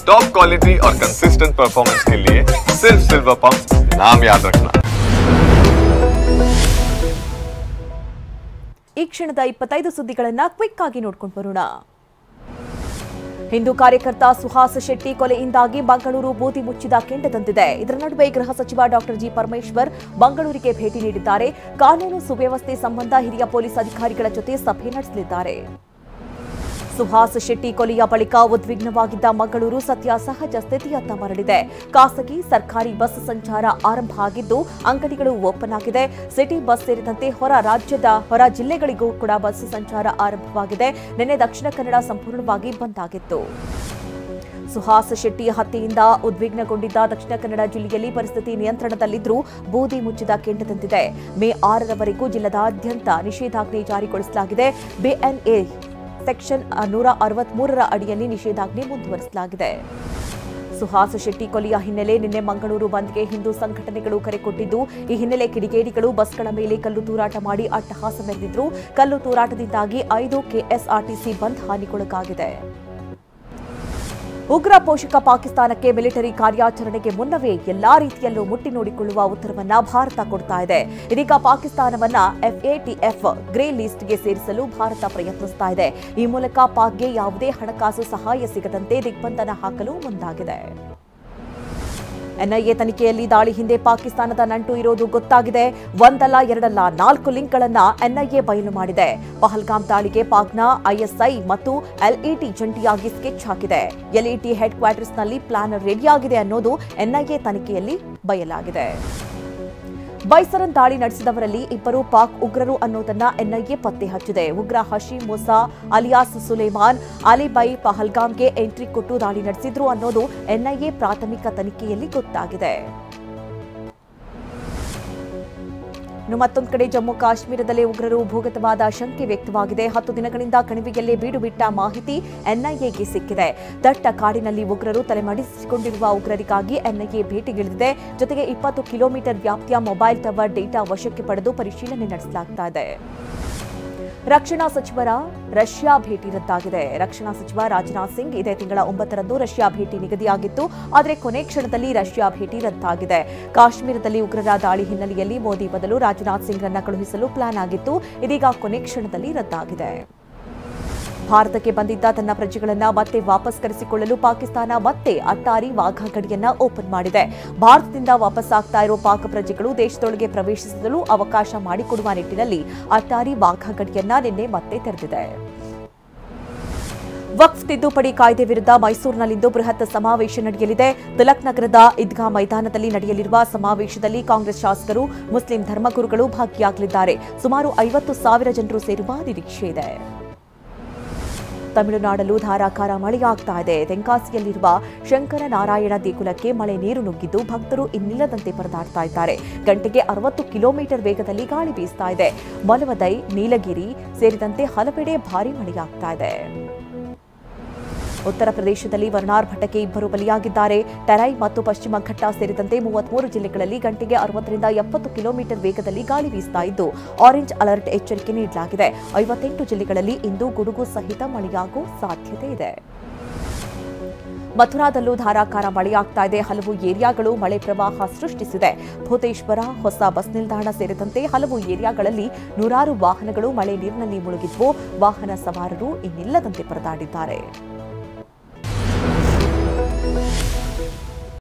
Top quality और consistent performance के लिए सिर्फ सिल्वर पंप नाम याद रखना। ಈ ಕ್ಷಣದ 25 ಸುದ್ದಿಗಳನ್ನು ಕ್ವಿಕ್ ಆಗಿ ನೋಡ್ಕೊಂಡು ಬರೋಣ. ಹಿಂದೂ ಕಾರ್ಯಕರ್ತ ಸುಹಾಸ್ ಶೆಟ್ಟಿ ಕೊಲೆಯಿಂದಾಗಿ ಮಂಗಳೂರು ಬೂದಿ ಮುಚ್ಚಿದ ಕೆಂಡದಂತಿದೆ. ಇದರ ನಡುವೆ ಗೃಹ ಸಚಿವ ಡಾಕ್ಟರ್ ಜಿ ಪರಮೇಶ್ವರ್ ಮಂಗಳೂರಿಗೆ ಭೇಟಿ ನೀಡಿದ್ದಾರೆ. ಕಾನೂನು ಸುವ್ಯವಸ್ಥೆ ಸಂಬಂಧ ಹಿರಿಯ ಪೊಲೀಸ್ ಅಧಿಕಾರಿಗಳ ಜೊತೆ ಸಭೆ ನಡೆಸಲಿದ್ದಾರೆ. ಸುಹಾಸ್ ಶೆಟ್ಟಿ ಕೊಲೆಯ ಬಳಿಕ ಉದ್ವಿಗ್ನವಾಗಿದ್ದ ಮಂಗಳೂರು ಸದ್ಯ ಸಹಜ ಸ್ಥಿತಿಯತ್ತ ಮರಳಿದೆ. ಖಾಸಗಿ ಸರ್ಕಾರಿ ಬಸ್ ಸಂಚಾರ ಆರಂಭ ಆಗಿದ್ದು ಅಂಗಡಿಗಳು ಓಪನ್ ಆಗಿದೆ. ಸಿಟಿ ಬಸ್ ಸೇರಿದಂತೆ ಹೊರ ಜಿಲ್ಲೆಗಳಿಗೂ ಕೂಡ ಬಸ್ ಸಂಚಾರ ಆರಂಭವಾಗಿದೆ. ನಿನ್ನೆ ದಕ್ಷಿಣ ಕನ್ನಡ ಸಂಪೂರ್ಣವಾಗಿ ಬಂದ್ ಆಗಿತ್ತು. ಸುಹಾಸ್ ಶೆಟ್ಟಿ ಹತ್ಯೆಯಿಂದ ಉದ್ವಿಗ್ನಗೊಂಡಿದ್ದ ದಕ್ಷಿಣ ಕನ್ನಡ ಜಿಲ್ಲೆಯಲ್ಲಿ ಪರಿಸ್ಥಿತಿ ನಿಯಂತ್ರಣದಲ್ಲಿದ್ದರೂ ಬೂದಿ ಮುಚ್ಚಿದ ಕೆಂಡದಂತಿದೆ. ಮೇ 6ರವರೆಗೂ ಜಿಲ್ಲೆಯಾದ್ಯಂತ ನಿಷೇಧಾಜ್ಞೆ ಜಾರಿಗೊಳಿಸಲಾಗಿದೆ. ಬಿಎನ್ಎ ಸೆಕ್ಷನ್ 163ರ ಅಡಿಯಲ್ಲಿ ನಿಷೇಧಾಜ್ಞೆ ಮುಂದುವರಿಸಲಾಗಿದೆ. ಸುಹಾಸ್ ಶೆಟ್ಟಿ ಕೊಲೆಯ ಹಿನ್ನೆಲೆ ನಿನ್ನೆ ಮಂಗಳೂರು ಬಂದ್ಗೆ ಹಿಂದೂ ಸಂಘಟನೆಗಳು ಕರೆ ಕೊಟ್ಟಿದ್ದು, ಈ ಹಿನ್ನೆಲೆ ಕಿಡಿಗೇಡಿಗಳು ಬಸ್ಗಳ ಮೇಲೆ ಕಲ್ಲು ತೂರಾಟ ಮಾಡಿ ಅಟ್ಟಹಾಸ ಮೆರೆದಿದ್ರು. ಕಲ್ಲು ತೂರಾಟದಿಂದಾಗಿ 5 ಕೆಎಸ್ಆರ್ಟಿಸಿ ಬಂದ್ ಹಾನಿಗೊಳಗಾಗಿದೆ. ಉಗ್ರ ಪೋಷಕ ಪಾಕಿಸ್ತಾನಕ್ಕೆ ಮಿಲಿಟರಿ ಕಾರ್ಯಾಚರಣೆಗೆ ಮುನ್ನವೇ ಎಲ್ಲಾ ರೀತಿಯಲ್ಲೂ ಮುಟ್ಟಿ ನೋಡಿಕೊಳ್ಳುವ ಉತ್ತರವನ್ನ ಭಾರತ ಕೊಡ್ತಾ ಇದೆ. ಇದೀಗ ಪಾಕಿಸ್ತಾನವನ್ನ FATF ಗ್ರೇ ಲಿಸ್ಟ್ಗೆ ಸೇರಿಸಲು ಭಾರತ ಪ್ರಯತ್ನಿಸ್ತಾ ಇದೆ. ಈ ಮೂಲಕ ಪಾಕ್ಗೆ ಯಾವುದೇ ಹಣಕಾಸು ಸಹಾಯ ಸಿಗದಂತೆ ದಿಗ್ಬಂಧನ ಹಾಕಲು ಮುಂದಾಗಿದೆ. ಎನ್ಐಎ ತನಿಖೆಯಲ್ಲಿ ದಾಳಿ ಹಿಂದೆ ಪಾಕಿಸ್ತಾನದ ನಂಟು ಇರೋದು ಗೊತ್ತಾಗಿದೆ. ಒಂದಲ್ಲ ಎರಡಲ್ಲ 4 ಲಿಂಕ್ಗಳನ್ನು ಎನ್ಐಎ ಬಯಲು ಮಾಡಿದೆ. ಪಹಲ್ಗಾಮ್ ದಾಳಿಗೆ ಪಾಕ್ನ ISI ಮತ್ತು LET ಜಂಟಿಯಾಗಿ ಸ್ಕೆಚ್ ಹಾಕಿದೆ. LET ಹೆಡ್ ಕ್ವಾರ್ಟರ್ಸ್ನಲ್ಲಿ ಪ್ಲಾನ್ ರೆಡಿಯಾಗಿದೆ ಅನ್ನೋದು ಎನ್ಐಎ ತನಿಖೆಯಲ್ಲಿ ಬಯಲಾಗಿದೆ. ಬೈಸರನ್ ದಾಳಿ ನಡೆಸಿದವರಲ್ಲಿ 2 ಪಾಕ್ ಉಗ್ರರು ಅನ್ನೋದನ್ನ ಎನ್ಐಎ ಪತ್ತೆ ಹಚ್ಚಿದೆ. ಉಗ್ರ ಹಶೀಂ ಮೂಸಾ ಅಲಿಯಾಸ್ ಸುಲೇಮಾನ್ ಅಲಿಬೈ ಪಹಲ್ಗಾಮ್ಗೆ ಎಂಟ್ರಿ ಕೊಟ್ಟು ದಾಳಿ ನಡೆಸಿದ್ರು ಅನ್ನೋದು ಎನ್ಐಎ ಪ್ರಾಥಮಿಕ ತನಿಖೆಯಲ್ಲಿ ಗೊತ್ತಾಗಿದೆ. ಮತ್ತೊಂದು ಕಡೆ ಜಮ್ಮು ಕಾಶ್ಮೀರದಲ್ಲಿ ಉಗ್ರರು ಭೂಗತವಾದ ಶಂಕೆ ವ್ಯಕ್ತವಾಗಿದೆ. 10 ದಿನಗಳಿಂದ ಕಣಿವೆಯಲ್ಲೇ ಬೀಡು ಬಿಟ್ಟ ಮಾಹಿತಿ ಎನ್ಐಎಗೆ ಸಿಕ್ಕಿದೆ. ದಟ್ಟ ಕಾಡಿನಲ್ಲಿ ಉಗ್ರರು ತಲೆಮರೆಸಿಕೊಂಡಿರುವ ಉಗ್ರರಿಗಾಗಿ ಎನ್ಐಎ ಭೇಟಿಗಿಳಿದಿದೆ. ಜೊತೆಗೆ 20 ಕಿಲೋಮೀಟರ್ ವ್ಯಾಪ್ತಿಯ ಮೊಬೈಲ್ ಟವರ್ ಡೇಟಾ ವಶಕ್ಕೆ ಪಡೆದು ಪರಿಶೀಲನೆ ನಡೆಸಲಾಗ್ತಾ ಇದೆ. ರಕ್ಷಣಾ ಸಚಿವರ ರಷ್ಯಾ ಭೇಟಿ ರದ್ದಾಗಿದೆ. ರಕ್ಷಣಾ ಸಚಿವ ರಾಜನಾಥ್ ಸಿಂಗ್ ಇದೇ ತಿಂಗಳ 9ರಂದು ರಷ್ಯಾ ಭೇಟಿ ನಿಗದಿಯಾಗಿತ್ತು. ಆದರೆ ಕೊನೆ ಕ್ಷಣದಲ್ಲಿ ರಷ್ಯಾ ಭೇಟಿ ರದ್ದಾಗಿದೆ. ಕಾಶ್ಮೀರದಲ್ಲಿ ಉಗ್ರರ ದಾಳಿ ಹಿನ್ನೆಲೆಯಲ್ಲಿ ಮೋದಿ ಬದಲು ರಾಜನಾಥ್ ಸಿಂಗ್ರನ್ನ ಕಳುಹಿಸಲು ಪ್ಲಾನ್ ಆಗಿತ್ತು. ಇದೀಗ ಕೊನೆ ಕ್ಷಣದಲ್ಲಿ ರದ್ದಾಗಿದೆ. ಭಾರತಕ್ಕೆ ಬಂದಿದ್ದ ತನ್ನ ಪ್ರಜೆಗಳನ್ನ ಮತ್ತೆ ವಾಪಸ್ ಕರೆಸಿಕೊಳ್ಳಲು ಪಾಕಿಸ್ತಾನ ಮತ್ತೆ ಅಟ್ಟಾರಿ ವಾಘಾ ಗಡಿಯನ್ನ ಓಪನ್ ಮಾಡಿದೆ. ಭಾರತದಿಂದ ವಾಪಸ್ ಆಗ್ತಾ ಇರೋ ಪಾಕ್ ಪ್ರಜೆಗಳು ದೇಶದೊಳಗೆ ಪ್ರವೇಶಿಸಲು ಅವಕಾಶ ಮಾಡಿಕೊಡುವ ನಿಟ್ಟಿನಲ್ಲಿ ಅಟ್ಟಾರಿ ವಾಘಾ ಗಡಿಯನ್ನ ನಿನ್ನೆ ಮತ್ತೆ ತೆರೆದಿದೆ. ವಕ್ಫ್ ತಿದ್ದುಪಡಿ ಕಾಯ್ದೆ ವಿರುದ್ಧ ಮೈಸೂರಿನಲ್ಲಿಂದು ಬೃಹತ್ ಸಮಾವೇಶ ನಡೆಯಲಿದೆ. ತಿಲಕ್ ನಗರದ ಈದ್ಗಾ ಮೈದಾನದಲ್ಲಿ ನಡೆಯಲಿರುವ ಸಮಾವೇಶದಲ್ಲಿ ಕಾಂಗ್ರೆಸ್ ಶಾಸಕರು, ಮುಸ್ಲಿಂ ಧರ್ಮಗುರುಗಳು ಭಾಗಿಯಾಗಲಿದ್ದಾರೆ. ಸುಮಾರು 50,000 ಜನರು ಸೇರುವ ನಿರೀಕ್ಷೆ ಇದೆ. ತಮಿಳುನಾಡಲ್ಲೂ ಧಾರಾಕಾರ ಮಳೆಯಾಗ್ತಾ ಇದೆ. ತೆಂಕಾಸಿಯಲ್ಲಿರುವ ಶಂಕರನಾರಾಯಣ ದೇಗುಲಕ್ಕೆ ಮಳೆ ನೀರು ನುಗ್ಗಿದ್ದು ಭಕ್ತರು ಇನ್ನಿಲ್ಲದಂತೆ ಪರದಾಡ್ತಾ ಇದ್ದಾರೆ. ಗಂಟೆಗೆ 60 ಕಿಲೋಮೀಟರ್ ವೇಗದಲ್ಲಿ ಗಾಳಿ ಬೀಸ್ತಾ ಇದೆ. ಮಲವದೈ, ನೀಲಗಿರಿ ಸೇರಿದಂತೆ ಹಲವೆಡೆ ಭಾರೀ ಮಳೆಯಾಗ್ತಾ ಇದೆ. ಉತ್ತರ ಪ್ರದೇಶದಲ್ಲಿ ವರ್ಣಾರ್ಭಟಕ್ಕೆ 2 ಬಲಿಯಾಗಿದ್ದಾರೆ. ಟೆರೈ ಮತ್ತು ಪಶ್ಚಿಮ ಘಟ್ಟ ಸೇರಿದಂತೆ 33 ಜಿಲ್ಲೆಗಳಲ್ಲಿ ಗಂಟೆಗೆ 60ರಿಂದ 70 ಕಿಲೋಮೀಟರ್ ವೇಗದಲ್ಲಿ ಗಾಳಿ ಬೀಸ್ತಾ ಇದ್ದು ಆರೆಂಜ್ ಅಲರ್ಟ್ ಎಚ್ಚರಿಕೆ ನೀಡಲಾಗಿದೆ. 58 ಜಿಲ್ಲೆಗಳಲ್ಲಿ ಇಂದು ಗುಡುಗು ಸಹಿತ ಮಳೆಯಾಗುವ ಸಾಧ್ಯತೆ ಇದೆ. ಮಥುರಾದಲ್ಲೂ ಧಾರಾಕಾರ ಮಳೆಯಾಗ್ತಾ ಇದೆ. ಹಲವು ಏರಿಯಾಗಳು ಮಳೆ ಪ್ರವಾಹ ಸೃಷ್ಟಿಸಿದೆ. ಭೂತೇಶ್ವರ, ಹೊಸ ಬಸ್ ನಿಲ್ದಾಣ ಸೇರಿದಂತೆ ಹಲವು ಏರಿಯಾಗಳಲ್ಲಿ ನೂರಾರು ವಾಹನಗಳು ಮಳೆ ನೀರಿನಲ್ಲಿ ಮುಳುಗಿದ್ವು. ವಾಹನ ಸವಾರರು ಇನ್ನಿಲ್ಲದಂತೆ ಪರದಾಡಿದ್ದಾರೆ.